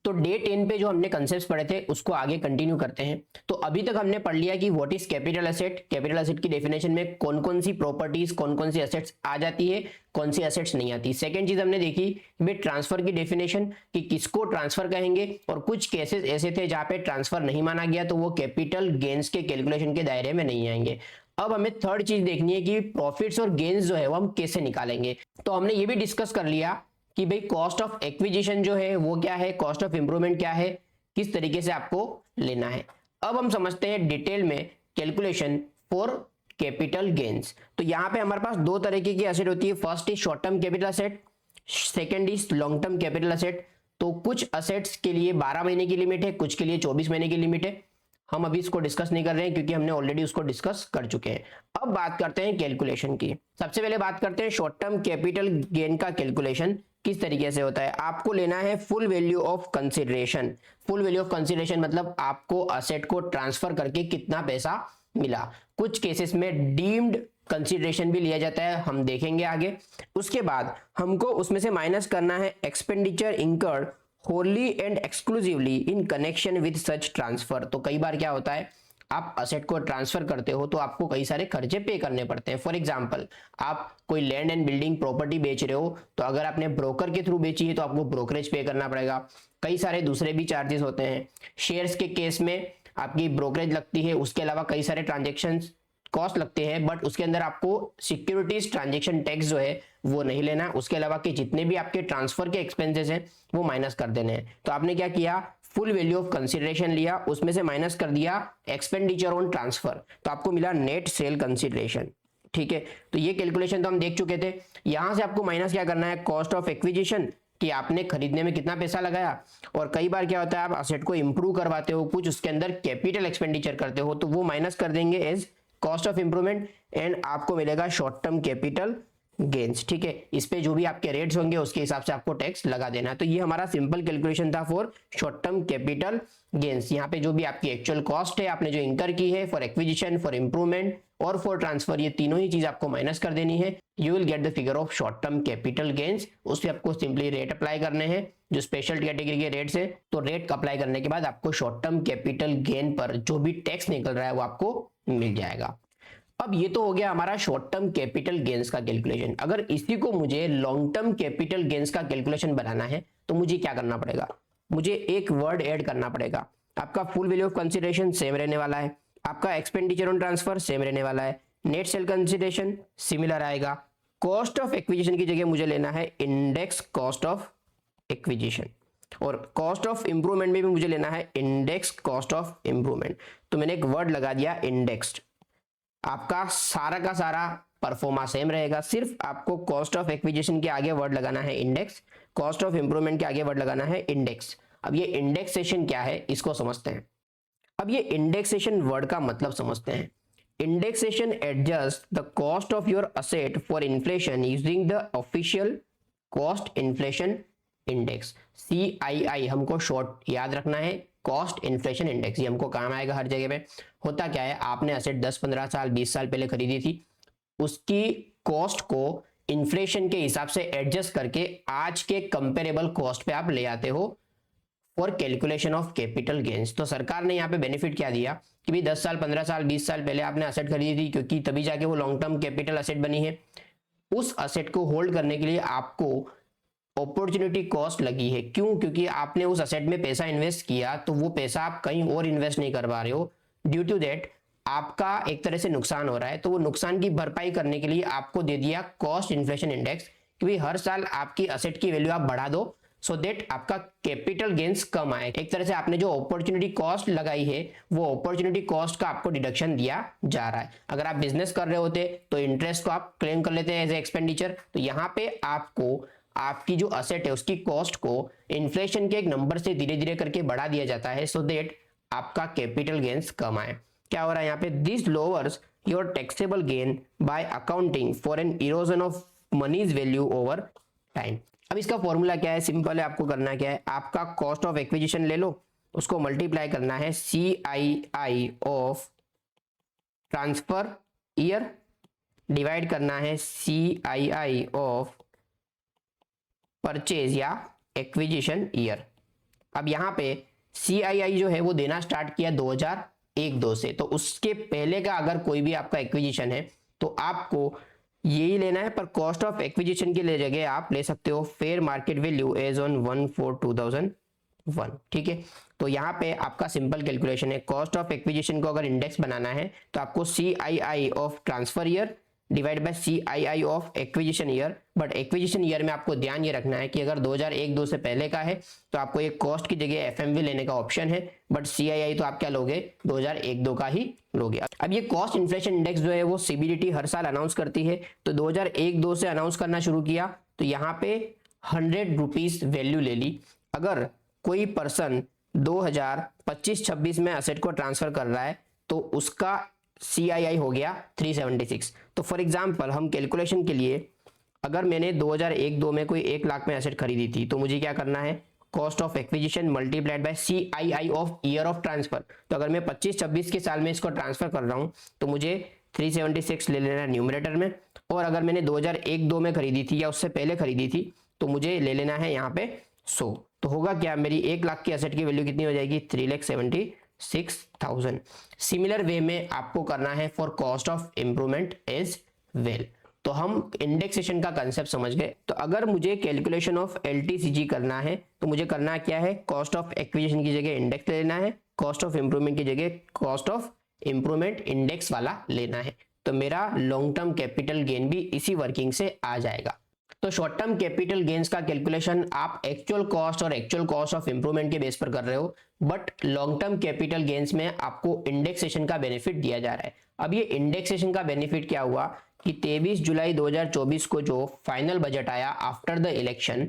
तो डे 10 पे जो हमने कंसेप्ट पढ़े थे उसको आगे कंटिन्यू करते हैं। तो अभी तक हमने पढ़ लिया कि what is capital asset, capital asset की डेफिनेशन में कौन कौन सी प्रॉपर्टीज, कौन कौन सी एसेट्स आ जाती है, कौन सी एसेट्स नहीं आती। सेकंड चीज हमने देखी कि ट्रांसफर की डेफिनेशन, कि किसको ट्रांसफर कहेंगे, और कुछ केसेस ऐसे थे जहां पे ट्रांसफर नहीं माना गया तो वो कैपिटल गेन्स के कैलकुलेशन के दायरे में नहीं आएंगे। अब हमें थर्ड चीज देखनी है कि प्रॉफिट्स और गेन्स जो है वो हम कैसे निकालेंगे। तो हमने ये भी डिस्कस कर लिया कि भाई कॉस्ट ऑफ एक्विजिशन जो है वो क्या है, कॉस्ट ऑफ इंप्रूवमेंट क्या है, किस तरीके से आपको लेना है। अब हम समझते हैं डिटेल में कैलकुलेशन फॉर कैपिटल गेन्स। तो यहां पे हमारे पास दो तरीके की एसेट होती है, first is short term capital asset, second is long term capital asset. तो कुछ असेट्स के लिए 12 महीने की लिमिट है, कुछ के लिए 24 महीने की लिमिट है। हम अभी इसको डिस्कस नहीं कर रहे हैं क्योंकि हमने ऑलरेडी उसको डिस्कस कर चुके हैं। अब बात करते हैं कैलकुलेशन की। सबसे पहले बात करते हैं शॉर्ट टर्म कैपिटल गेन का कैलकुलेशन किस तरीके से होता है। आपको लेना है full value of consideration. Full value of consideration मतलब आपको असेट को ट्रांसफर करके कितना पैसा मिला। कुछ केसेस में डीम्ड कंसिडरेशन भी लिया जाता है, हम देखेंगे आगे। उसके बाद हमको उसमें से माइनस करना है expenditure incurred Holi and exclusively in connection with such transfer. तो कई बार क्या होता है, आप असेट को ट्रांसफर करते हो तो आपको कई सारे खर्चे पे करने पड़ते हैं। फॉर एग्जांपल, आप कोई लैंड एंड बिल्डिंग प्रॉपर्टी बेच रहे हो तो अगर आपने ब्रोकर के थ्रू बेची है तो आपको ब्रोकरेज पे करना पड़ेगा। कई सारे दूसरे भी चार्जेस होते हैं। शेयर्स के केस में आपकी ब्रोकरेज लगती है, उसके अलावा कई सारे ट्रांजेक्शन कॉस्ट लगते हैं, बट उसके अंदर आपको सिक्योरिटीज ट्रांजेक्शन टैक्स जो है वो नहीं लेना। उसके अलावा के जितने भी आपके ट्रांसफर के एक्सपेंसेस हैं वो माइनस कर देने हैं। तो आपने क्या किया, फुल वैल्यू ऑफ कंसिडरेशन लिया, उसमें से माइनस कर दिया एक्सपेंडिचर ऑन ट्रांसफर, तो आपको मिला नेट सेल कंसिडरेशन। ठीक है, तो ये कैलकुलेशन तो हम देख चुके थे। यहां से आपको माइनस क्या करना है, कॉस्ट ऑफ एक्विजिशन, कि आपने खरीदने में कितना पैसा लगाया। और कई बार क्या होता है, आप असेट को इंप्रूव करवाते हो, कुछ उसके अंदर कैपिटल एक्सपेंडिचर करते हो, तो वो माइनस कर देंगे as cost of improvement and आपको मिलेगा शॉर्ट टर्म कैपिटल गेन्स। ठीक है, इस पे जो भी आपके रेट्स होंगे उसके हिसाब से आपको टैक्स लगा देना है। तो ये हमारा सिंपल कैलकुलेशन था for short term capital gains. यहाँ पे जो भी आपकी एक्चुअल कॉस्ट है आपने जो इंकर की है फॉर एक्विजिशन, फॉर इंप्रूवमेंट और फॉर ट्रांसफर, ये तीनों ही चीज आपको माइनस कर देनी है। You will get the figure of short term capital gains. उस पर आपको सिंपली रेट अप्लाई करने हैं जो स्पेशल कैटेगरी के रेट्स है। तो रेट अप्लाई करने के बाद आपको शॉर्ट टर्म कैपिटल गेन पर जो भी टैक्स निकल रहा है वो आपको मिल जाएगा। अब ये तो हो गया हमारा शॉर्ट टर्म कैपिटल गेन्स का कैलकुलेशन। अगर इसी को मुझे लॉन्ग टर्म कैपिटल गेन्स का कैलकुलेशन बनाना है तो मुझे क्या करना पड़ेगा, मुझे एक वर्ड ऐड करना पड़ेगा। आपका full value of consideration same रहने वाला है, आपका एक्सपेंडिचर ऑन ट्रांसफर सेम रहने वाला है, नेट सेल कंसिडरेशन सिमिलर आएगा। कॉस्ट ऑफ एक्विजिशन की जगह मुझे लेना है इंडेक्स कॉस्ट ऑफ एक्विजिशन, और कॉस्ट ऑफ इंप्रूवमेंट में भी मुझे लेना है इंडेक्स कॉस्ट ऑफ इंप्रूवमेंट। तो मैंने एक वर्ड लगा दिया इंडेक्स्ड। आपका सारा का सारा परफॉर्मा सेम रहेगा, सिर्फ आपको कॉस्ट ऑफ एक्विजिशन के आगे वर्ड लगाना है इंडेक्स, कॉस्ट ऑफ इंप्रूवमेंट के आगे वर्ड लगाना है इंडेक्स। अब ये इंडेक्सेशन क्या है इसको समझते हैं। अब ये इंडेक्सेशन वर्ड का मतलब समझते हैं। Indexation adjust the cost of your asset for inflation using the official cost inflation index, CII हमको शॉर्ट याद रखना है, कॉस्ट इन्फ्लेशन इंडेक्स। ये हमको काम आएगा हर जगह पे। होता क्या है, आपने असेट 10-15 साल 20 साल पहले खरीदी थी, उसकी कॉस्ट को इन्फ्लेशन के हिसाब से एडजस्ट करके आज के कंपेरेबल कॉस्ट पे आप ले आते हो for calculation of capital gains. तो सरकार ने यहाँ पे बेनिफिट क्या दिया कि भाई 10 साल 15 साल 20 साल पहले आपने असेट खरीदी थी, क्योंकि तभी जाके वो लॉन्ग टर्म कैपिटल असेट बनी है। उस असेट को होल्ड करने के लिए आपको अपॉर्चुनिटी कॉस्ट लगी है। क्यों? क्योंकि आपने उस असेट में पैसा इन्वेस्ट किया तो वो पैसा आप कहीं और इन्वेस्ट नहीं कर पा रहे हो, ड्यू टू दैट आपका एक तरह से नुकसान हो रहा है। तो वो नुकसान की भरपाई करने के लिए आपको दे दिया कॉस्ट इन्फ्लेशन इंडेक्स, क्योंकि हर साल आपकी असेट की वैल्यू आप बढ़ा दो सो दैट आपका कैपिटल गेन्स कम आए। एक तरह से आपने जो अपॉर्चुनिटी कॉस्ट लगाई है वो अपॉर्चुनिटी कॉस्ट का आपको डिडक्शन दिया जा रहा है। अगर आप बिजनेस कर रहे होते तो इंटरेस्ट को आप क्लेम कर लेते हैं एज ए एक्सपेंडिचर, तो यहाँ पे आपको आपकी जो असेट है उसकी कॉस्ट को इन्फ्लेशन के एक नंबर से धीरे धीरे करके बढ़ा दिया जाता है सो दैट आपका कैपिटल गेन्स कम आए। क्या हो रहा है यहाँ पे, this lowers your taxable gain by accounting for an erosion of money's value over time. अब इसका फॉर्मूला क्या है, सिंपल है। आपको करना क्या है, आपका कॉस्ट ऑफ एक्विजिशन ले लो, उसको मल्टीप्लाई करना है CII of transfer year, divide करना है CII ऑफ परचेज या एक्विजिशन ईयर। अब यहाँ पे CII जो है वो देना स्टार्ट किया 2001-2 से, तो उसके पहले का अगर कोई भी आपका एक्विजिशन है तो आपको यही लेना है, पर कॉस्ट ऑफ एक्विजिशन के लिए जगह आप ले सकते हो fair market value as on 1/4/2001। ठीक है, तो यहाँ पे आपका सिंपल कैलकुलेशन है, कॉस्ट ऑफ एक्विजिशन को अगर इंडेक्स बनाना है तो आपको CII of transfer year divide by CII of acquisition year. But acquisition year में आपको ध्यान ये रखना है कि अगर 2001-2 से पहले का है तो आपको एक कॉस्ट की जगह FMV लेने का ऑप्शन है, बट CII तो आप क्या लोगे, 2001-2 का ही लोगे। अब ये कॉस्ट इन्फ्लेशन इंडेक्स जो है वो CBDT हर साल अनाउंस करती है, तो 2001-2 से अनाउंस करना शुरू किया तो यहाँ पे 100 रुपीज वैल्यू ले ली। अगर कोई पर्सन 2025-26 में असेट को ट्रांसफर कर रहा है तो उसका CII हो गया 376। तो फॉर एग्जांपल हम कैलकुलेशन के लिए, अगर मैंने 2001-2 में कोई 1 लाख में एसेट खरीदी थी तो मुझे क्या करना है, cost of acquisition multiplied by CII of year of transfer. तो अगर मैं 25-26 के साल में इसको ट्रांसफर कर रहा हूं तो मुझे 376 ले लेना है न्यूमरेटर में, और अगर मैंने 2001-2 में खरीदी थी या उससे पहले खरीदी थी तो मुझे ले लेना है यहाँ पे 100। तो होगा क्या, मेरी 1 लाख की एसेट की वैल्यू कितनी हो जाएगी, 3,76,000। सिमिलर वे में आपको करना है for cost of improvement as well. तो हम इंडेक्सेशन का कंसेप्ट समझ गए। तो अगर मुझे कैलकुलेशन ऑफ LTCG करना है तो मुझे करना क्या है, कॉस्ट ऑफ एक्विजिशन की जगह इंडेक्स लेना है, कॉस्ट ऑफ इंप्रूवमेंट की जगह कॉस्ट ऑफ इंप्रूवमेंट इंडेक्स वाला लेना है। तो मेरा लॉन्ग टर्म कैपिटल गेन भी इसी वर्किंग से आ जाएगा। तो शॉर्ट टर्म कैपिटल गेन्स का कैलकुलेशन आप एक्चुअल कॉस्ट और एक्चुअल कॉस्ट ऑफ इंप्रूवमेंट के बेस पर कर रहे हो, but long term capital gains में आपको इंडेक्सेशन का बेनिफिट दिया जा रहा है। अब ये इंडेक्सेशन का बेनिफिट क्या हुआ कि 23 जुलाई 2024 को जो फाइनल बजट आया आफ्टर द इलेक्शन,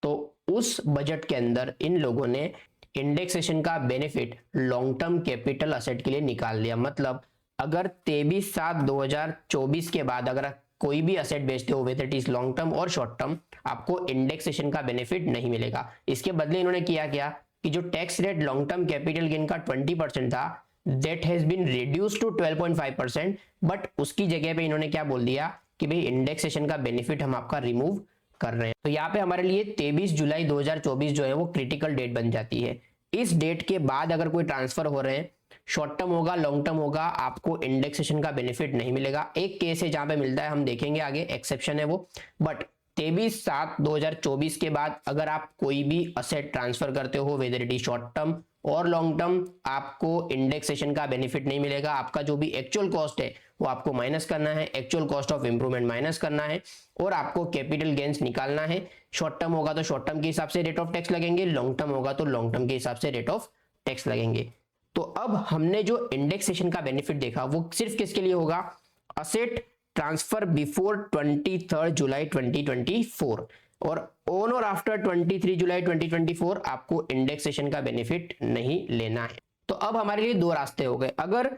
तो उस बजट के अंदर इन लोगों ने इंडेक्सेशन का benefit long term capital asset के लिए निकाल लिया। मतलब अगर 23/7/2024 के बाद अगर कोई भी असेट बेचते हो whether it is long term or short term, आपको इंडेक्सेशन का बेनिफिट नहीं मिलेगा। इसके बदले इन्होंने किया क्या कि जो tax rate long term capital gain का 20% था, that has been reduced to 12.5%, but उसकी जगह पे इन्होंने क्या बोल दिया कि भाई इंडेक्सेशन का बेनिफिट हम आपका रिमूव कर रहे हैं। तो यहाँ पे हमारे लिए 23 जुलाई 2024 जो है वो क्रिटिकल डेट बन जाती है। इस डेट के बाद अगर कोई ट्रांसफर हो रहे हैं, शॉर्ट टर्म होगा लॉन्ग टर्म होगा, आपको इंडेक्सेशन का बेनिफिट नहीं मिलेगा। एक केस है जहां पे मिलता है, हम देखेंगे आगे, एक्सेप्शन है वो। बट 23/7/2024 के बाद अगर आप कोई भी असेट ट्रांसफर करते हो whether it is short term और लॉन्ग टर्म, आपको इंडेक्सेशन का बेनिफिट नहीं मिलेगा। आपका जो भी एक्चुअल कॉस्ट है वो आपको माइनस करना है, actual cost of improvement minus करना है, और आपको कैपिटल गेन्स निकालना है। शॉर्ट टर्म होगा तो शॉर्ट टर्म के हिसाब से रेट ऑफ टैक्स लगेंगे, लॉन्ग टर्म होगा तो लॉन्ग टर्म के हिसाब से रेट ऑफ टैक्स लगेंगे। तो अब हमने जो इंडेक्सेशन का बेनिफिट देखा वो सिर्फ किसके लिए होगा, असेट ट्रांसफर बिफोर 23 जुलाई 2024 और ऑन और आफ्टर 23 जुलाई 2024 आपको इंडेक्सेशन का बेनिफिट नहीं लेना है। तो अब हमारे लिए दो रास्ते हो गए। अगर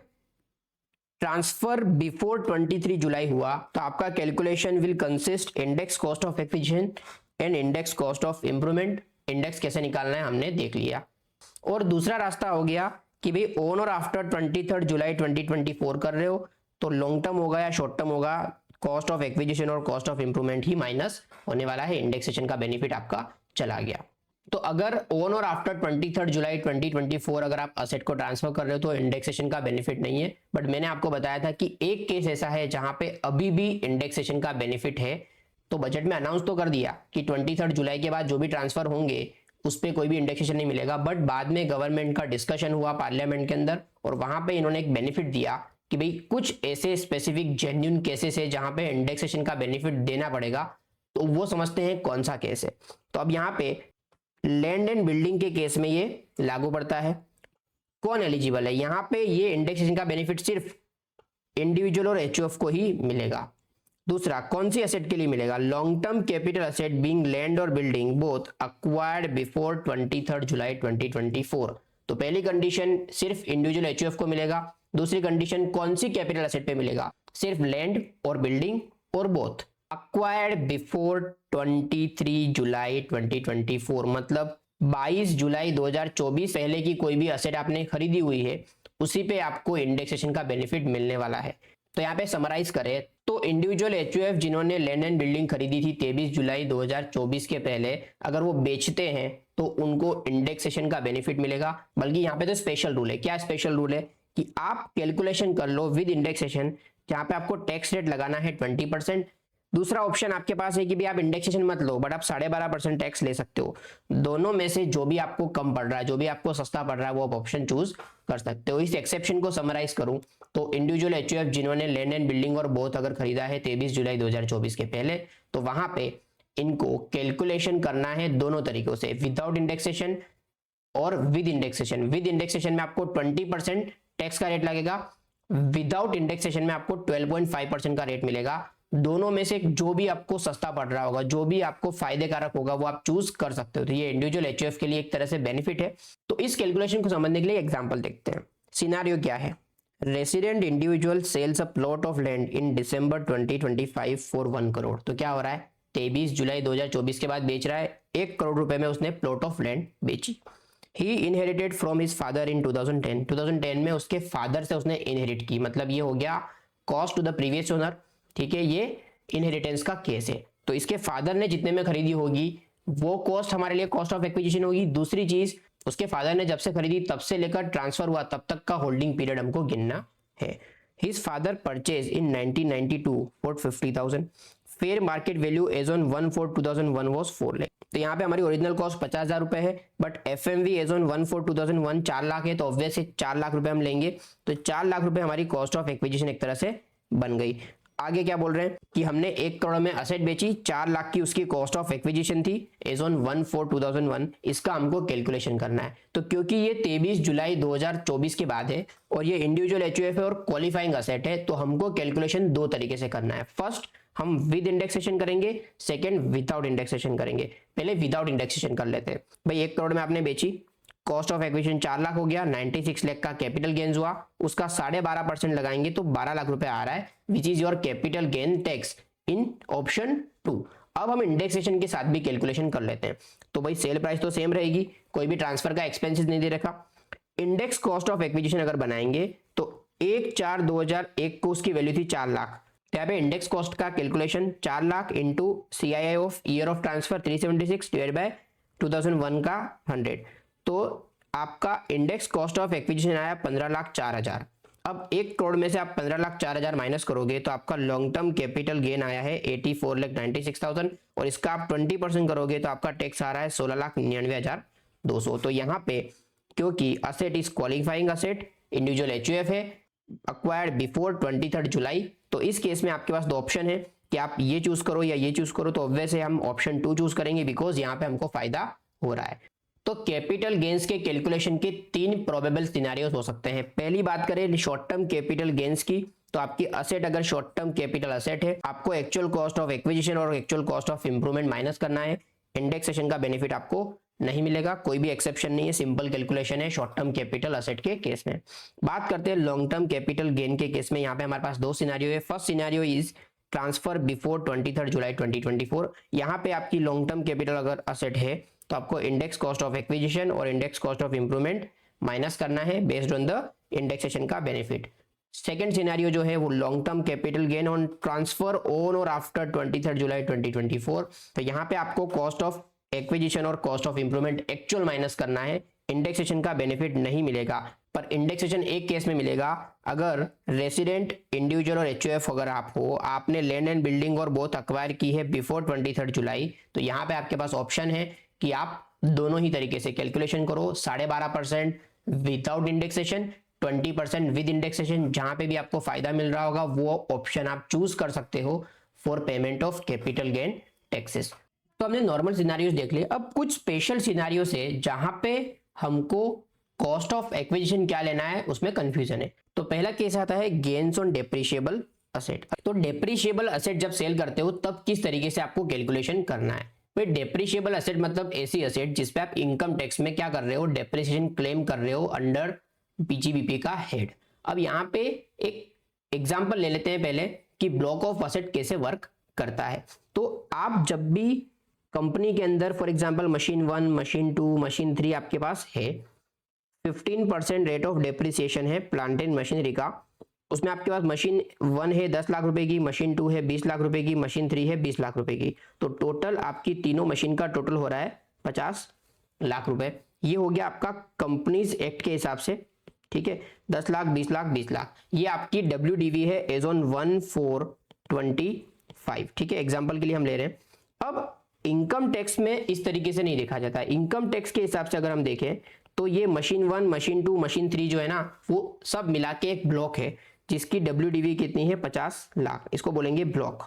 ट्रांसफर बिफोर 23 जुलाई हुआ तो आपका calculation will consist index cost of acquisition and index cost of improvement. Index कैसे निकालना है हमने देख लिया। और दूसरा रास्ता हो गया कि भाई ऑन और आफ्टर 23 जुलाई 2024 कर रहे हो तो लॉन्ग टर्म होगा या शॉर्ट टर्म होगा, कॉस्ट ऑफ एक्विजिशन और cost of improvement he minus होने वाला है, इंडेक्सेशन का बेनिफिट आपका चला गया। तो अगर ऑन और आफ्टर 23 जुलाई 2024 अगर आप असेट को ट्रांसफर कर रहे हो तो इंडेक्सेशन का बेनिफिट नहीं है। बट मैंने आपको बताया था कि एक केस ऐसा है जहां पे अभी भी इंडेक्सेशन का बेनिफिट है। तो बजट में अनाउंस तो कर दिया कि 23 जुलाई के बाद जो भी ट्रांसफर होंगे उस पर कोई भी इंडेक्सेशन नहीं मिलेगा, बट बाद में गवर्नमेंट का डिस्कशन हुआ पार्लियामेंट के अंदर और वहां पे इन्होंने एक बेनिफिट दिया कि भाई कुछ ऐसे स्पेसिफिक जेन्युइन केसेस है जहां पे इंडेक्सेशन का बेनिफिट देना पड़ेगा। तो वो समझते हैं कौन सा केस है। तो अब यहाँ पे लैंड एंड बिल्डिंग के केस में ये लागू पड़ता है। कौन एलिजिबल है यहाँ पे, ये इंडेक्सेशन का बेनिफिट सिर्फ इंडिविजुअल और HUF को ही मिलेगा। दूसरा, कौन सी एसेट के लिए मिलेगा, long term capital asset being land और बिल्डिंग बोथ अक्वायर्ड बिफोर 23 जुलाई 2024। तो पहली कंडीशन सिर्फ इंडिविजुअल HUF को मिलेगा। दूसरी कंडीशन कौन सी कैपिटल एसेट पे मिलेगा, सिर्फ लैंड और बिल्डिंग और बोथ अक्वायर्ड बिफोर 23 जुलाई 2024। मतलब 22 जुलाई 2024 पहले की कोई भी एसेट आपने खरीदी हुई है उसी पे आपको इंडेक्सेशन का बेनिफिट मिलने वाला है। तो यहाँ पे समराइज करें तो इंडिविजुअल एचयूएफ जिन्होंने लैंड एंड बिल्डिंग खरीदी थी 23 जुलाई 2024 के पहले, अगर वो बेचते हैं तो उनको इंडेक्सेशन का बेनिफिट मिलेगा। बल्कि यहाँ पे तो स्पेशल रूल है। क्या स्पेशल रूल है कि आप कैलकुलेशन कर लो विद इंडेक्सेशन, जहाँ पे आपको टैक्स रेट लगाना है 20%। दूसरा ऑप्शन आपके पास है कि भी आप इंडेक्सेशन मत लो बट आप 12.5% टैक्स ले सकते हो। दोनों में से जो भी आपको कम पड़ रहा है, जो भी आपको सस्ता पड़ रहा है, वो आप ऑप्शन चूज कर सकते हो। इस एक्सेप्शन को समराइज करूं तो इंडिविजुअल एचयूएफ जिन्होंने लैंड एंड बिल्डिंग और बोथ अगर खरीदा है 23 जुलाई 2024 के पहले, तो वहां पे इनको कैलकुलेशन करना है दोनों तरीकों से, विदाउट इंडेक्सेशन और विद इंडेक्सेशन। विद इंडेक्सेशन में आपको 20% टैक्स का रेट लगेगा, विदाउट इंडेक्सेशन में आपको 12.5% का रेट मिलेगा। दोनों में से जो भी आपको सस्ता पड़ रहा होगा, जो भी आपको फायदे कारक होगा, वो आप चूज कर सकते हो। तो ये इंडिविजुअल एचयूएफ के लिए एक तरह से बेनिफिट है। तो इस कैलकुलेशन को समझने के लिए एग्जांपल देखते हैं। सिनेरियो क्या है? Resident individual cells a plot of land in December 2025 for 1 crore. तो क्या हो रहा है? 23 जुलाई 2024 के बाद बेच रहा है, 1 करोड़ रुपए में उसने प्लॉट ऑफ लैंड बेची। He inherited from his father in 2010 में उसके फादर से उसने इनहेरिट की, मतलब ये हो गया cost to the previous owner. ठीक है, ये इनहेरिटेंस का केस है। तो इसके फादर ने जितने में खरीदी होगी वो कॉस्ट हमारे लिए कॉस्ट ऑफ एक्विजिशन होगी। दूसरी चीज, उसके फादर ने जब से खरीदी तब से लेकर ट्रांसफर हुआ तब तक का होल्डिंग पीरियड हमको गिनना है। His father purchase in 1992 for 50,000। Fair market value as on 1/4/2001 was 4 lakh. तो यहाँ पे हमारी ओरिजिनल कॉस्ट 50,000 रुपए है, but FMV as on 1/4/2001 4 lakh है, तो ऑब्वियसली 4 लाख रुपए हम लेंगे। तो 4 लाख रुपए हमारी कॉस्ट ऑफ एक्विजिशन एक तरह से बन गई। आगे क्या बोल रहे हैं कि हमने 1 करोड़ में असेट बेची, 4 लाख की उसकी कॉस्ट ऑफ एक्विजिशन थी एज ऑन 1/4/2001। इसका हमको कैलकुलेशन करना है। तो क्योंकि ये 23 जुलाई 2024 के बाद है और ये इंडिविजुअल एचयूएफ है और क्वालिफाइंग असेट है, तो हमको कैलकुलेशन दो तरीके से करना है। फर्स्ट हम विद इंडेक्सेशन करेंगे, सेकंड विदाउट इंडेक्सेशन करेंगे। पहले विदाउट इंडेक्सेशन कर लेते हैं। भाई 1 करोड़ में आपने बेची, कॉस्ट ऑफ एक्विजिशन 4 लाख हो गया, 96 लाख का कैपिटल गेन्स हुआ, उसका 12.5% लगाएंगे तो 12 लाख रुपए आ रहा है, which is your capital gain tax in option 2। अब हम इंडेक्सेशन के साथ भी कैलकुलेशन कर लेते हैं। तो भाई सेल प्राइस तो सेम रहेगी, कोई भी ट्रांसफर का एक्सपेंसेस नहीं दे रखा। इंडेक्स कॉस्ट ऑफ एक्विजिशन अगर बनाएंगे तो 1/4/2001 को उसकी वैल्यू थी 4 लाख। यहाँ पे इंडेक्स कॉस्ट का calculation 4 lakh into CII of year of transfer 376 divide by 2001 का 100, तो आपका इंडेक्स कॉस्ट ऑफ एक्विजिशन आया 15,04,000। अब 1 करोड़ में से आप 15,04,000 माइनस करोगे तो आपका लॉन्ग टर्म कैपिटल गेन आया है 84,96,000 और इसका आप 20% करोगे तो आपका टैक्स आ रहा है 16,99,200। तो यहाँ पे क्योंकि asset is qualifying asset, individual HUF है, अक्वायर्ड बिफोर 23 जुलाई, तो इस केस में आपके पास दो ऑप्शन है कि आप ये चूज करो या ये चूज करो। तो ऑब्वियसली हम ऑप्शन 2 चूज करेंगे बिकॉज यहाँ पे हमको फायदा हो रहा है। तो कैपिटल गेन्स के कैलकुलेशन के 3 प्रोबेबल सिनेरियोस हो सकते हैं। पहली बात करें शॉर्ट टर्म कैपिटल गेन्स की, तो आपकी असेट अगर शॉर्ट टर्म कैपिटल असेट है, आपको एक्चुअल कॉस्ट ऑफ एक्विजिशन और actual cost of improvement minus करना है। इंडेक्सेशन का बेनिफिट आपको नहीं मिलेगा, कोई भी एक्सेप्शन नहीं है, सिंपल कैलकुलेशन है शॉर्ट टर्म कैपिटल असेट के केस में। बात करते हैं लॉन्ग टर्म कैपिटल गेन के केस में। यहाँ पे हमारे पास 2 सिनेरियो है। First scenario is transfer before 23 जुलाई 2024। यहाँ पे आपकी लॉन्ग टर्म कैपिटल अगर असेट है तो आपको इंडेक्स कॉस्ट ऑफ एक्विजिशन और index cost of improvement minus करना है बेस्ड ऑन द इंडेक्सेशन का बेनिफिट। सेकंड सिनेरियो जो है वो long term capital gain on transfer on और आफ्टर 23 जुलाई 2024। तो यहाँ पे आपको कॉस्ट ऑफ एक्विजिशन और cost of improvement actual minus करना है। इंडेक्सेशन का बेनिफिट नहीं मिलेगा, पर इंडेक्सेशन एक केस में मिलेगा, अगर रेसिडेंट इंडिविजुअल और एचयूएफ अगर आप हो, आपने लैंड एंड बिल्डिंग और बोथ अक्वायर की है बिफोर 23 जुलाई, तो यहाँ पे आपके पास ऑप्शन है कि आप दोनों ही तरीके से कैलकुलेशन करो। 12.5% विदाउट इंडेक्सेशन, 20% विद इंडेक्सेशन। जहां पे भी आपको फायदा मिल रहा होगा वो ऑप्शन आप चूज कर सकते हो for payment of capital gain taxes. तो हमने नॉर्मल सिनेरियोस देख लिए। अब कुछ स्पेशल सिनेरियोस है जहां पे हमको कॉस्ट ऑफ एक्विजिशन क्या लेना है उसमें कंफ्यूजन है। तो पहला केस आता है गेन्स ऑन डेप्रिशिएबल असेट। तो डेप्रिशिएबल असेट जब सेल करते हो तब किस तरीके से आपको कैलकुलेशन करना है? डेप्रिशिएबल असेट मतलब ऐसी असेट जिसपे आप इनकम टैक्स में क्या कर रहे हो, डेप्रिसिएशन क्लेम कर रहे हो अंडर बीजीबीपी का हेड। अब यहाँ पे एक एग्जांपल ले लेते हैं पहले कि ब्लॉक ऑफ असेट कैसे वर्क करता है। तो आप जब भी कंपनी के अंदर for example machine 1, machine 2, machine 3 आपके पास है, 15% रेट ऑफ डेप्रिसिएशन है प्लांट एंड मशीनरी का, उसमें आपके पास मशीन 1 है 10 लाख रुपए की, मशीन 2 है 20 लाख रुपए की, मशीन 3 है 20 लाख रुपए की। तो टोटल आपकी तीनों मशीन का टोटल हो रहा है 50 लाख रुपए। ये हो गया आपका कंपनीज एक्ट के हिसाब से, ठीक है। 10 लाख 20 लाख 20 लाख, ये आपकी WDV है एज ऑन 1/4/25, ठीक है। एग्जाम्पल के लिए हम ले रहे हैं। अब इनकम टैक्स में इस तरीके से नहीं देखा जाता है। इनकम टैक्स के हिसाब से अगर हम देखें तो ये मशीन 1, मशीन 2, मशीन 3 जो है ना, वो सब मिला के एक ब्लॉक है जिसकी WDV कितनी है 50 लाख, इसको बोलेंगे ब्लॉक।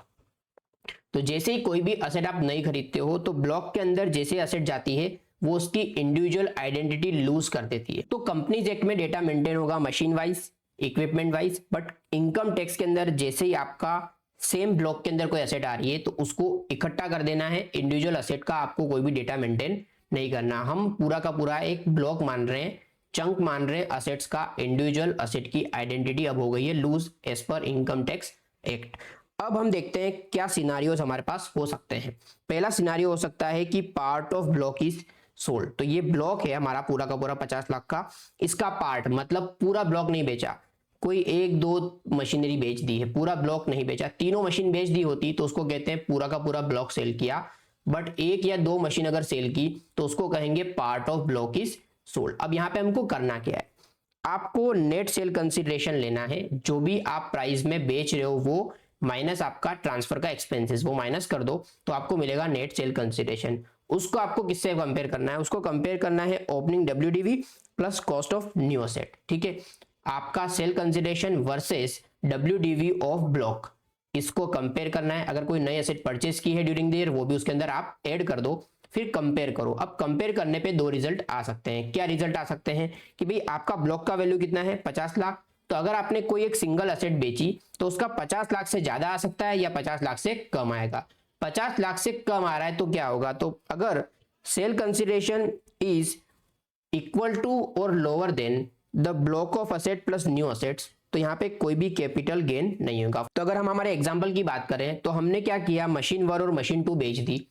तो जैसे ही कोई भी असेट आप नहीं खरीदते हो तो ब्लॉक के अंदर जैसे असेट जाती है वो उसकी इंडिविजुअल आइडेंटिटी लूज कर देती है। तो कंपनीज एक्ट में डेटा मेंटेन होगा machine wise, equipment wise, but income tax के अंदर जैसे ही आपका सेम ब्लॉक के अंदर कोई असेट आ रही है तो उसको इकट्ठा कर देना है। इंडिविजुअल असेट का आपको कोई भी डेटा मेंटेन नहीं करना। हम पूरा का पूरा एक ब्लॉक मान रहे हैं, चंक मान रहे हैं असेट्स का। इंडिविजुअल असेट की आइडेंटिटी अब हो गई है loss as per income tax act. अब हम देखते हैं क्या सिनारियोज हमारे पास हो सकते हैं। पहला सिनारियो हो सकता है कि part of block is sold. तो ये ब्लॉक है हमारा पूरा का पूरा 50 लाख का, इसका पार्ट मतलब पूरा ब्लॉक नहीं बेचा, कोई 1-2 मशीनरी बेच दी है, पूरा ब्लॉक नहीं बेचा। तीनों मशीन बेच दी होती तो उसको कहते हैं पूरा का पूरा ब्लॉक सेल किया, बट 1 या 2 मशीन अगर सेल की तो उसको कहेंगे part of block is sold. अब यहाँ पे हमको करना क्या है, आपको नेट सेल कंसिडरेशन लेना है। जो भी आप प्राइस में बेच रहे हो वो माइनस आपका ट्रांसफर का एक्सपेंसेस, वो माइनस कर दो तो आपको मिलेगा नेट सेल कंसिडरेशन। उसको आपको किससे कंपेयर करना है, उसको कंपेयर करना है opening WDV plus cost of new asset, ठीक है। आपका sale consideration versus WDV of block, इसको कंपेयर करना है। अगर कोई नई एसेट परचेस की है ड्यूरिंग द ईयर वो भी उसके अंदर आप ऐड कर दो, फिर कंपेयर करो। अब कंपेयर करने पे 2 रिजल्ट आ सकते हैं। क्या रिजल्ट आ सकते हैं कि भाई आपका ब्लॉक का वैल्यू कितना है 50 लाख, तो अगर आपने कोई एक सिंगल असेट बेची तो उसका 50 लाख से ज्यादा आ सकता है या 50 लाख से कम आएगा। 50 लाख से कम आ रहा है तो क्या होगा, तो अगर sale consideration is equal to और lower than the block of asset plus new assets, तो यहाँ पे कोई भी कैपिटल गेन नहीं होगा। तो अगर हम हमारे एग्जांपल की बात करें तो हमने क्या किया, मशीन 1 और मशीन 2 बेच दी,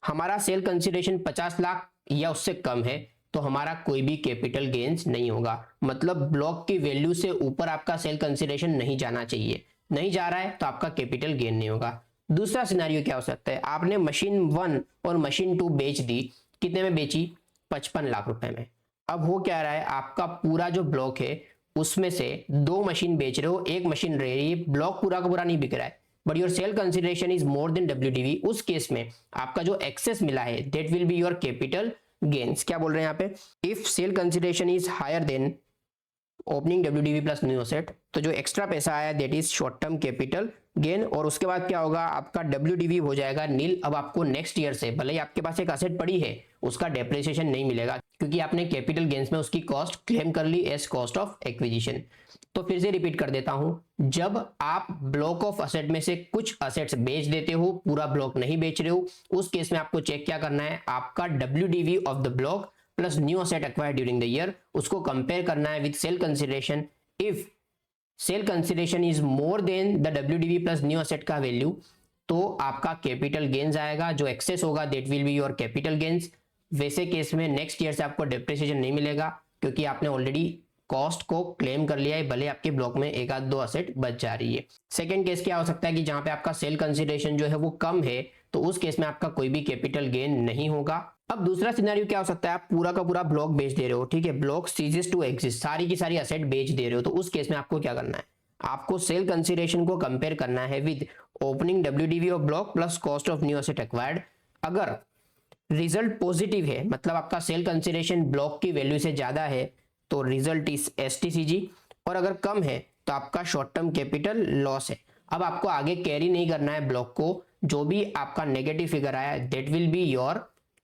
हमारा सेल कंसिडरेशन 50 लाख या उससे कम है तो हमारा कोई भी कैपिटल गेन्स नहीं होगा। मतलब ब्लॉक की वैल्यू से ऊपर आपका सेल कंसिडरेशन नहीं जाना चाहिए, नहीं जा रहा है तो आपका कैपिटल गेन नहीं होगा। दूसरा सिनेरियो क्या हो सकता है, आपने मशीन 1 और मशीन 2 बेच दी, कितने में बेची 55 लाख रुपए में। अब हो क्या रहा है, आपका पूरा जो ब्लॉक है उसमें से 2 मशीन बेच रहे हो, एक मशीन रह रही है, ब्लॉक पूरा का पूरा नहीं बिक रहा है, but your sale consideration is more than WDV। उस केस में आपका जो एक्सेस मिला है that will be your capital gains. क्या बोल रहे हैं यहाँ पे, if sale consideration is higher than opening WDV plus new asset, तो जो एक्स्ट्रा पैसा आया that is short term capital gain. और उसके बाद क्या होगा, आपका WDV हो जाएगा नील। अब आपको नेक्स्ट ईयर से भले ही आपके पास एक असेट पड़ी है उसका डेप्रिसिएशन नहीं मिलेगा क्योंकि आपने कैपिटल गेन्स में उसकी कॉस्ट क्लेम कर ली एज कॉस्ट ऑफ एक्विजिशन। तो फिर से रिपीट कर देता हूं, जब आप ब्लॉक ऑफ असेट में से कुछ असेट्स बेच देते हो, पूरा ब्लॉक नहीं बेच रहे हो, उस केस में आपको चेक क्या करना है, आपका WDV of the block plus new asset acquired during the year, उसको कंपेयर करना है with sale consideration. If sale consideration is more then the WDV plus new asset का वैल्यू, तो आपका कैपिटल गेन्स आएगा, जो एक्सेस होगा that will be your capital gains. वैसे केस में नेक्स्ट ईयर से आपको डेप्रिसिएशन नहीं मिलेगा क्योंकि आपने ऑलरेडी कॉस्ट को क्लेम कर लिया है, भले आपके ब्लॉक में 1-2 असेट बच जा रही है। सेकंड केस क्या हो सकता है कि जहां पे आपका सेल कंसिडरेशन जो है वो कम है, तो उस केस में आपका कोई भी कैपिटल गेन नहीं होगा। अब दूसरा सिनेरियो क्या हो सकता है, आप पूरा का पूरा ब्लॉक बेच दे रहे हो, ठीक है, ब्लॉक सीजेस टू एग्जिस्ट, सारी की सारी असेट बेच दे रहे हो, तो उस केस में आपको क्या करना है, आपको सेल कंसिडरेशन को कंपेयर करना है with opening WDV of block plus cost of new asset acquired. अगर रिजल्ट पॉजिटिव है, मतलब आपका सेल कंसिडरेशन ब्लॉक की वैल्यू से ज्यादा है, तो रिजल्ट इज STCG, और अगर कम है तो आपका शॉर्ट टर्म कैपिटल लॉस है। अब आपको आगे कैरी नहीं करना है ब्लॉक को, जो भी आपका नेगेटिव फिगर आया that will be your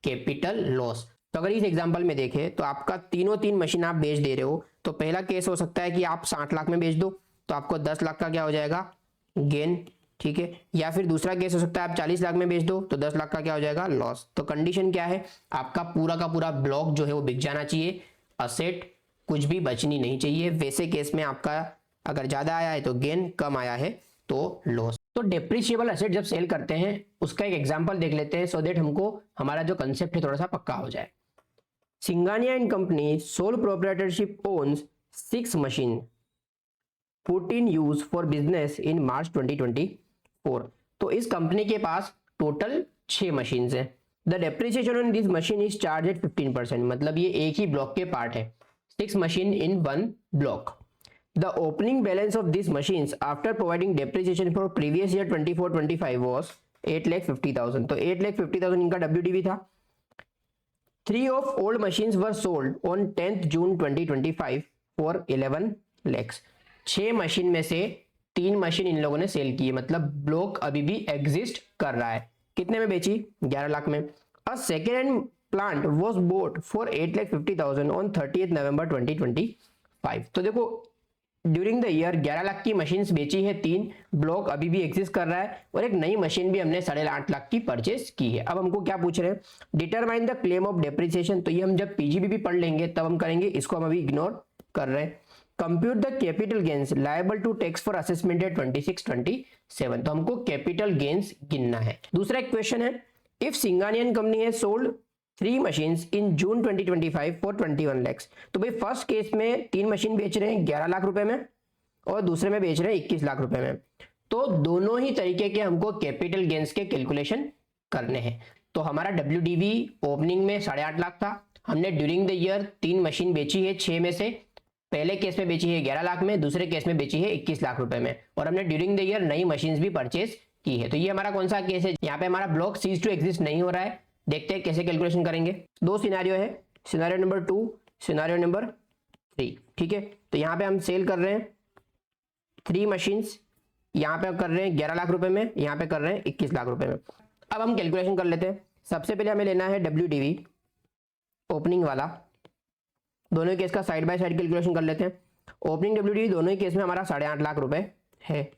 capital loss. तो अगर इस एग्जांपल में देखें तो आपका तीन मशीन आप बेच दे रहे हो, तो पहला केस हो सकता है कि आप 60 लाख में बेच दो तो आपको 10 लाख का क्या हो जाएगा, गेन, ठीक है। या फिर दूसरा केस हो सकता है आप 40 लाख में बेच दो तो 10 लाख का क्या हो जाएगा, लॉस। तो कंडीशन क्या है, आपका पूरा का पूरा ब्लॉक जो है वो बिक जाना चाहिए, असेट कुछ भी बचनी नहीं चाहिए। वैसे केस में आपका अगर ज्यादा आया है तो गेन, कम आया है तो लॉस। तो डेप्रिशिएबल एसेट जब सेल करते हैं उसका एक एग्जांपल देख लेते हैं, सो दैट हमको हमारा जो कंसेप्ट है थोड़ा सा पक्का हो जाए। Singhania and company sole proprietorship owns 6 machine put in use for business in March 2024। तो इस कंपनी के पास टोटल 6 मशीन है। The depreciation on this machine is charge at 15%, मतलब ये एक ही ब्लॉक के पार्ट है, 6 machine in 1 block. The opening balance of this machines after providing depreciation for previous year 24-25 was 8,50,000। तो 8,50,000 इनका WDV था। 3 of old machines were sold on 10th June 2025 for 11 lakhs। 6 machine में से 3 मशीन इन लोगों ने cell की है, मतलब ब्लॉक अभी भी एग्जिस्ट कर रहा है। कितने में बेची? 11 लाख में। A second hand plant was boat for 8,50,000 on 30th November 2025। तो देखो ड्यूरिंग द ईयर 11 लाख की मशीन्स बेची है, 3 ब्लॉक अभी भी एग्जिस्ट कर रहा है, और एक नई मशीन भी हमने 8.5 लाख की परचेस की है। अब हमको क्या पूछ रहे हैं? Determine the claim of depreciation. तो ये हम जब पीजीबीपी पढ़ लेंगे तब हम करेंगे, इसको हम अभी इग्नोर कर रहे हैं। Compute the capital gains liable to tax for assessment at 26-27। तो हमको कैपिटल गेन्स गिनना है। दूसरा एक क्वेश्चन है, इफ सिंगानियन कंपनी है sold 3 machines in June 2025 for 21 lakhs। तो भाई फर्स्ट केस में 3 मशीन बेच रहे हैं 11 लाख रुपए में, और दूसरे में बेच रहे हैं 21 लाख रुपए में। तो दोनों ही तरीके के हमको कैपिटल गेन्स के कैलकुलेशन करने हैं। तो हमारा WDV ओपनिंग में 8.5 लाख था, हमने ड्यूरिंग द ईयर 3 मशीन बेची है 6 में से। पहले केस में बेची है 11 लाख में, दूसरे केस में बेची है 21 लाख रुपए में, और हमने ड्यूरिंग द ईयर नई मशीन भी परचेज की है। तो ये हमारा कौन सा केस है? यहाँ पे हमारा ब्लॉक सीज टू एग्जिस्ट नहीं हो रहा है। देखते हैं कैसे कैलकुलेशन करेंगे। 2 सिनेरियो है, सिनेरियो नंबर 2, सिनेरियो नंबर 3। ठीक है, तो यहाँ पे हम सेल कर रहे हैं 3 मशीन्स, यहाँ पे कर रहे हैं 11 लाख रुपए में, यहाँ पे कर रहे हैं 21 लाख रुपए में। अब हम कैलकुलेशन कर लेते हैं। सबसे पहले हमें लेना है WDV ओपनिंग वाला, दोनों ही केस का साइड बाय साइड कैलकुलेशन कर लेते हैं। ओपनिंग WDV दोनों ही केस में हमारा 8.5 लाख रुपए है।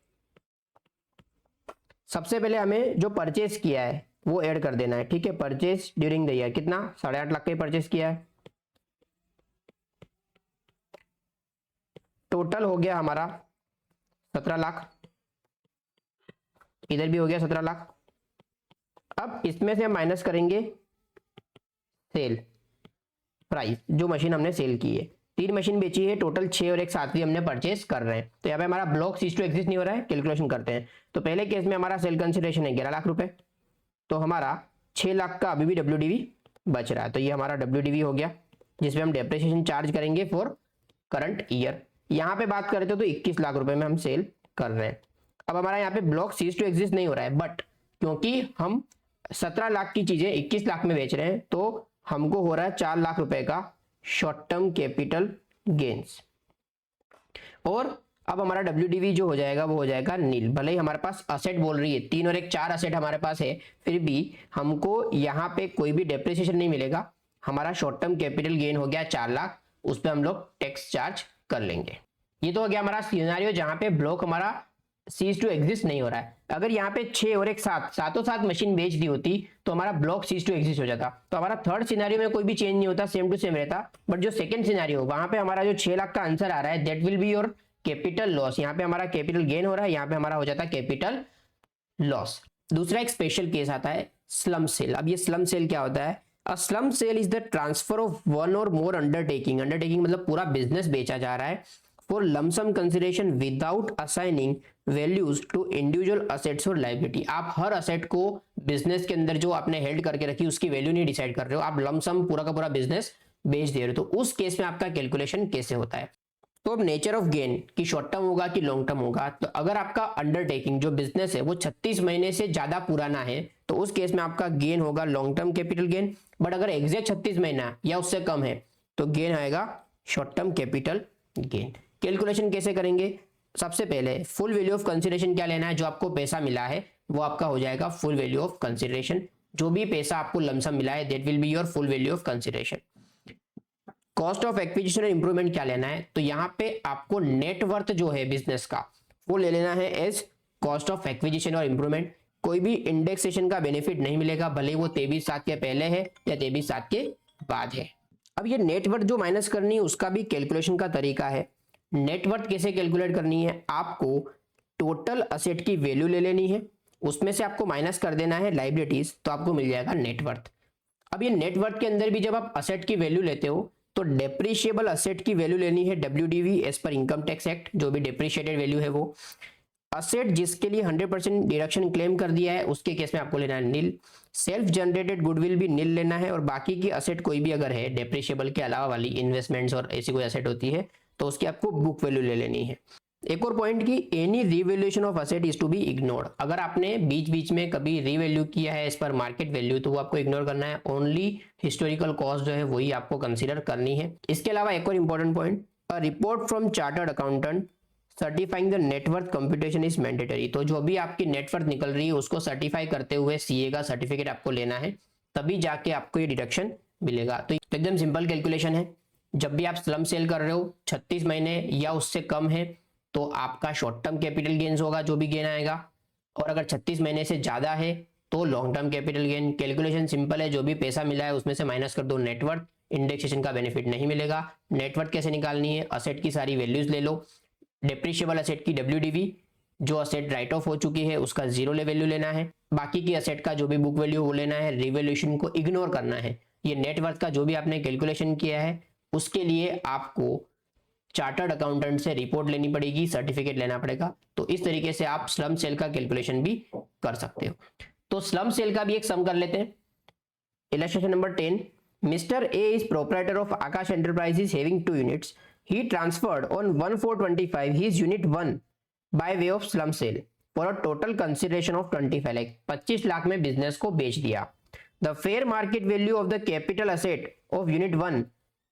सबसे पहले हमें जो परचेज किया है वो ऐड कर देना है। ठीक है, परचेज ड्यूरिंग द ईयर कितना? 8.5 लाख का ही परचेज किया है। टोटल हो गया हमारा 17 लाख, इधर भी हो गया 17 लाख। अब इसमें से हम माइनस करेंगे सेल प्राइस, जो मशीन हमने सेल की है। 3 मशीन बेची है, टोटल 6 और एक साथ ही हमने परचेज कर रहे हैं। तो यहाँ पे हमारा ब्लॉक सीज टू एग्जिस्ट नहीं हो रहा है, कैलकुलेशन करते हैं। तो पहले केस में हमारा सेल कंसिडरेशन है 11 लाख रुपए, तो हमारा 6 लाख का अभी भी WDV बच रहा है। तो ये हमारा WDV हो गया, जिसमें हम डेप्रिसिएशन चार्ज करेंगे फॉर करंट ईयर। यहाँ पे बात करते हो तो 21 लाख रुपए में हम सेल कर रहे हैं। अब हमारा यहाँ पे ब्लॉक सीज टू एग्जिस्ट नहीं हो रहा है, बट क्योंकि हम 17 लाख की चीजें 21 लाख में बेच रहे हैं, तो हमको हो रहा है 4 लाख रुपए का शॉर्ट टर्म कैपिटल गेन्स। और अब हमारा WDV जो हो जाएगा वो हो जाएगा नील। भले ही हमारे पास असेट बोल रही है 3 और एक 4 असेट हमारे पास है, फिर भी हमको यहाँ पे कोई भी डेप्रिसिएशन नहीं मिलेगा। हमारा शॉर्ट टर्म कैपिटल गेन हो गया 4 लाख, उस पर हम लोग टैक्स चार्ज कर लेंगे। ये तो हो गया हमारा सिनेरियो जहां पे ब्लॉक हमारा सीज टू एग्जिस्ट नहीं हो रहा है। अगर यहाँ पे 6 और एक 7 सातों सात मशीन बेच दी होती तो हमारा ब्लॉक सीज टू एग्जिस्ट हो जाता। तो हमारा थर्ड सिनेरियो में कोई भी चेंज नहीं होता, सेम टू सेम रहता। बट जो सेकंड सिनेरियो वहां पे हमारा जो 6 लाख का आंसर आ रहा है that will be your capital loss. यहाँ पे हमारा कैपिटल गेन हो रहा है, यहाँ पे हमारा हो जाता है कैपिटल लॉस। दूसरा एक स्पेशल केस आता है स्लम सेल। अब ये स्लम सेल क्या होता है? A slump sale is the transfer of one और मोर अंडरटेकिंग। अंडरटेकिंग मतलब पूरा बिजनेस बेचा जा रहा है for lump sum consideration without assigning values to individual assets और लायबिलिटी। आप हर असेट को बिजनेस के अंदर जो आपने हेल्ड करके रखी उसकी वैल्यू नहीं डिसाइड कर रहे हो, आप लमसम पूरा का पूरा बिजनेस बेच दे रहे हो। तो उस केस में आपका कैलकुलेशन कैसे होता है? तो अब नेचर ऑफ गेन कि शॉर्ट टर्म होगा कि लॉन्ग टर्म होगा। तो अगर आपका अंडरटेकिंग जो बिजनेस है वो 36 महीने से ज्यादा पुराना है तो उस केस में आपका गेन होगा long term capital gain. But अगर एग्जैक्ट 36 महीना या उससे कम है तो गेन आएगा short term capital gain. Calculation कैसे करेंगे? सबसे पहले फुल वैल्यू ऑफ कंसिडरेशन क्या लेना है? जो आपको पैसा मिला है वो आपका हो जाएगा फुल वैल्यू ऑफ कंसिडरेशन। जो भी पैसा आपको लमसम मिला है that will be your full value of consideration. Cost of acquisition और इंप्रूवमेंट क्या लेना है? तो यहाँ पे आपको नेटवर्थ जो है बिजनेस का वो ले लेना है एज कॉस्ट ऑफ एक्विजिशन और इंप्रूवमेंट। कोई भी इंडेक्सेशन का बेनिफिट नहीं मिलेगा, भले वो 23/7 के पहले है या 23/7 के बाद है। अब ये नेटवर्थ जो माइनस करनी है उसका भी कैलकुलेशन का तरीका है। नेटवर्थ कैसे कैलकुलेट करनी है? आपको टोटल असेट की वैल्यू ले लेनी है, उसमें से आपको माइनस कर देना है लायबिलिटीज, तो आपको मिल जाएगा नेटवर्थ। अब ये नेटवर्थ के अंदर भी जब आप असेट की वैल्यू लेते हो तो डेप्रिशिएबल असेट की वैल्यू लेनी है WDV as per income tax act, जो भी डेप्रिशिएटेड वैल्यू है वो। असेट जिसके लिए 100% डिडक्शन क्लेम कर दिया है उसके केस में आपको लेना है नील। सेल्फ जनरेटेड गुडविल भी नील लेना है, और बाकी की असेट कोई भी अगर है डेप्रिशिएबल के अलावा वाली इन्वेस्टमेंट्स और ऐसी कोई असेट होती है तो उसकी आपको बुक वैल्यू ले लेनी है। एक और पॉइंट की any revaluation of asset is to be ignored. अगर आपने बीच बीच में कभी रीवैल्यू किया है एज पर मार्केट वैल्यू तो वो आपको इग्नोर करना है, ओनली हिस्टोरिकल कॉस्ट जो है वही आपको कंसीडर करनी है। इसके अलावा एक और important point, a report from chartered accountant certifying the net worth computation is mandatory. तो जो भी आपकी नेटवर्थ निकल रही है उसको सर्टिफाई करते हुए सीए का सर्टिफिकेट आपको लेना है, तभी जाके आपको ये डिडक्शन मिलेगा। तो एकदम सिंपल कैलकुलेशन है, जब भी आप स्लम सेल कर रहे हो 36 महीने या उससे कम है तो आपका शॉर्ट टर्म कैपिटल गेन्स होगा जो भी गेन आएगा, और अगर 36 महीने से ज्यादा है तो long term capital gain. Calculation simple है, जो भी पैसा मिला है उसमें से माइनस कर दो नेटवर्थ, इंडेक्सेशन का बेनिफिट नहीं मिलेगा। नेटवर्थ कैसे निकालनी है, असेट की सारी वैल्यूज ले लो, डेप्रिशिएबल असेट की WDV, जो असेट राइट ऑफ हो चुकी है उसका जीरो ले वैल्यू लेना है, बाकी की असेट का जो भी बुक वैल्यू वो लेना है, रिवैल्यूएशन को इग्नोर करना है। ये नेटवर्थ का जो भी आपने कैलकुलेशन किया है उसके लिए आपको चार्टर्ड अकाउंटेंट से रिपोर्ट लेनी पड़ेगी, सर्टिफिकेट लेना पड़ेगा। तो इस तरीके से आप स्लम सेल का कैलकुलेशन भी कर सकते हो। तो स्लम सेल का भी एक सम कर लेते हैं। Illustration number 10, mister A is proprietor of Akash enterprises having 2 units. He transferred on 1/4/25 his unit 1 by way of slum sale for a total consideration of 25 lakh. 25 lakh में बिजनेस को बेच दिया। The fair market value of the capital asset of unit 1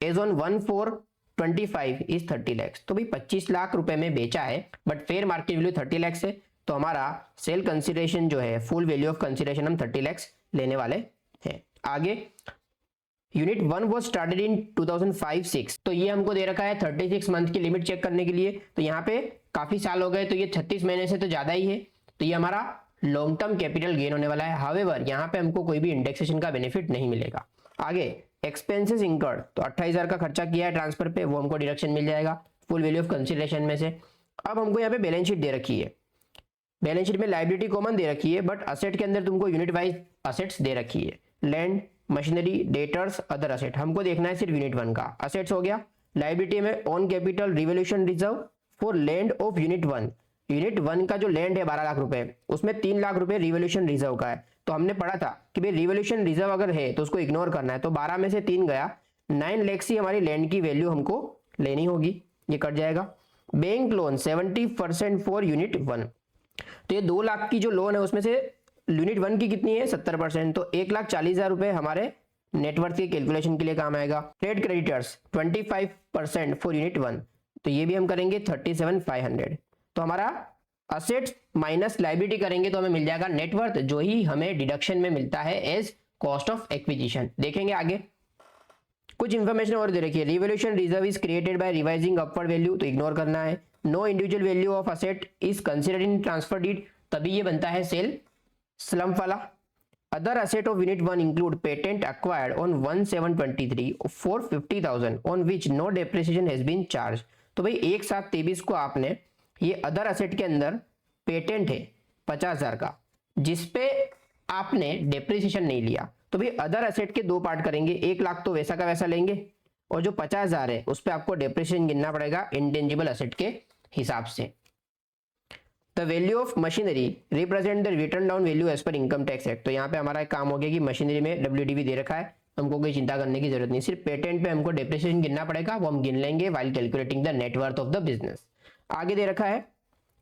is on 1/4/25 is 30 lakhs। तो भाई 25 लाख रुपए में बेचा है but fair market value 30 lakh है, तो हमारा सेल कंसिडरेशन जो है फुल वैल्यू ऑफ कंसिडरेशन हम 30 लाख लेने वाले हैं। आगे यूनिट 1 वॉज स्टार्टेड इन 2005-06, तो ये हमको दे रखा है 36 मंथ की लिमिट चेक करने के लिए। तो यहाँ पे काफी साल हो गए तो ये 36 महीने से तो ज्यादा ही है, तो ये हमारा लॉन्ग टर्म कैपिटल गेन होने वाला है। हावेवर यहाँ पे हमको कोई भी इंडेक्सेशन का बेनिफिट नहीं मिलेगा। आगे एक्सपेंसेस इंकर्ड, तो 28,000 का खर्चा किया है ट्रांसफर पे, वो हमको डिडक्शन मिल जाएगा फुल वैल्यू ऑफ कंसिडरेशन में से। अब हमको यहाँ पे बैलेंस शीट दे रखी है, बैलेंस शीट में लाइबिलिटी कॉमन दे रखी है बट असेट के अंदर तुमको यूनिट वाइज असेट्स दे रखी है, land, machinery, debtors, other asset. हमको देखना है सिर्फ यूनिट 1 का। असेट्स हो गया, लाइबिलिटी में on capital revolution reserve for land of unit 1। Unit 1 का जो लैंड है 12 लाख रुपए, उसमें 3 लाख रुपए रिवोल्यूशन रिजर्व का है। तो हमने पढ़ा था कि भाई रिवोल्यूशन रिजर्व अगर है तो उसको इग्नोर करना है, तो 12 में से 3 गया, 9 लाख ही हमारी लैंड की वैल्यू हमको लेनी होगी, ये कट जाएगा। बैंक लोन 70% फॉर यूनिट 1, तो ये 2 लाख की जो लोन है उसमें से यूनिट 1 की कितनी है 70%, तो 1,40,000 रुपए हमारे नेटवर्थ के कैलकुलेशन के लिए काम आएगा। ट्रेड क्रेडिटर्स 25% फॉर यूनिट 1, तो ये भी हम करेंगे 37,500। तो हमारा असेट्स माइनस लाइबिलिटी करेंगे तो हमें मिल जाएगा नेटवर्थ, जो ही हमें डिडक्शन में मिलता है एज कॉस्ट ऑफ एक्विजिशन। देखेंगे आगे कुछ इंफॉर्मेशन और दे रखी है। Revaluation reserve is created by revising upward value, तो इग्नोर करना है। No individual value of asset is considered in transfer deed, तभी ये बनता है सेल स्लम वाला। Other asset of unit 1 include patent acquired on 1/7/23 for 50,000 on which no depreciation has been charge. तो भाई 1/7/23 को आपने ये अदर असेट के अंदर पेटेंट है 50,000 का, जिसपे आपने डेप्रिसिएशन नहीं लिया, तो भाई अदर असेट के 2 पार्ट करेंगे, 1 लाख तो वैसा का वैसा लेंगे और जो 50,000 है उस पर आपको डेप्रिसिएशन गिनना पड़ेगा इंटेंजिबल असेट के हिसाब से। The value of machinery represent the written down value as per income tax act. तो यहाँ पे हमारा एक काम हो गया कि मशीनरी में WDV दे रखा है, हमको कोई चिंता करने की जरूरत नहीं, सिर्फ पेटेंट पे हमको डेप्रिसिएशन गिनना पड़ेगा, वो हम गिन लेंगे while calculating the net worth of the business. आगे दे रखा है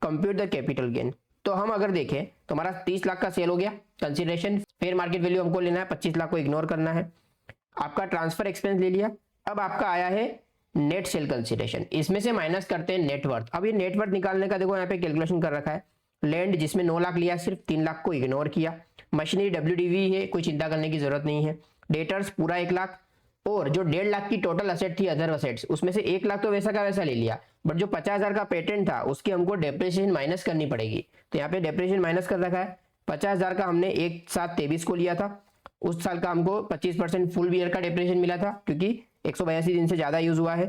कंप्यूट द कैपिटल गेन, तो हम अगर देखें तो हमारा 30 लाख का सेल हो गया कंसिडरेशन, फेयर मार्केट वैल्यू हमको लेना है, 25 लाख को इग्नोर करना है। आपका ट्रांसफर एक्सपेंस ले लिया, अब आपका आया है नेट सेल कंसिडरेशन, इसमें से माइनस करते हैं नेटवर्थ। अब ये नेटवर्थ निकालने का देखो यहाँ पे कैलकुलेशन कर रखा है। लैंड जिसमें 9 लाख लिया, सिर्फ 3 लाख को इग्नोर किया। मशीनरी WDV है, कोई चिंता करने की जरूरत नहीं है। डेटर्स पूरा 1 लाख, और जो 1.5 लाख की टोटल असेट थी अदर असेट्स, उसमें से 1 लाख तो वैसा का वैसा ले लिया, बट जो 50,000 का पेटेंट था उसकी हमको डेप्रिसिएशन माइनस करनी पड़ेगी। तो यहाँ पे डेप्रिसिएशन माइनस कर रखा है। 50,000 का हमने 1/7/23 को लिया था, उस साल का हमको 25% फुल ईयर का डेप्रिसिएशन मिला था क्योंकि 182 दिन से ज्यादा यूज हुआ है।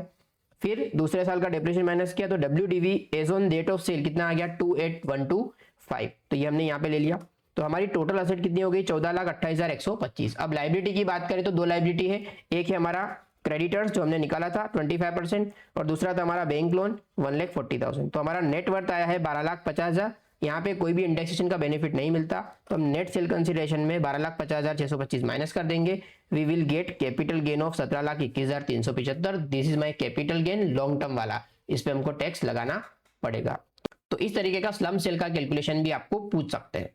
फिर दूसरे साल का डेप्रिसिएशन माइनस किया तो WDV as on date of sale कितना आ गया 28,125, तो ये हमने यहाँ पे ले लिया। तो हमारी टोटल असेट कितनी हो गई 14,28,125। अब लाइबिलिटी की बात करें तो 2 लाइबिलिटी है, एक है हमारा क्रेडिटर्स जो हमने निकाला था 25% और दूसरा था हमारा बैंक लोन 1,40,000। तो हमारा नेट वर्थ आया है 12,50,000। यहाँ पे कोई भी इंडेक्सेशन का बेनिफिट नहीं मिलता, तो हम नेट सेल कंसिडरेशन में 12,50,625 माइनस कर देंगे। We will get capital gain of 17,21,375। This is my capital gain long term वाला, इस पे हमको टैक्स लगाना पड़ेगा। तो इस तरीके का स्लम सेल का कैलकुलेशन भी आपको पूछ सकते हैं।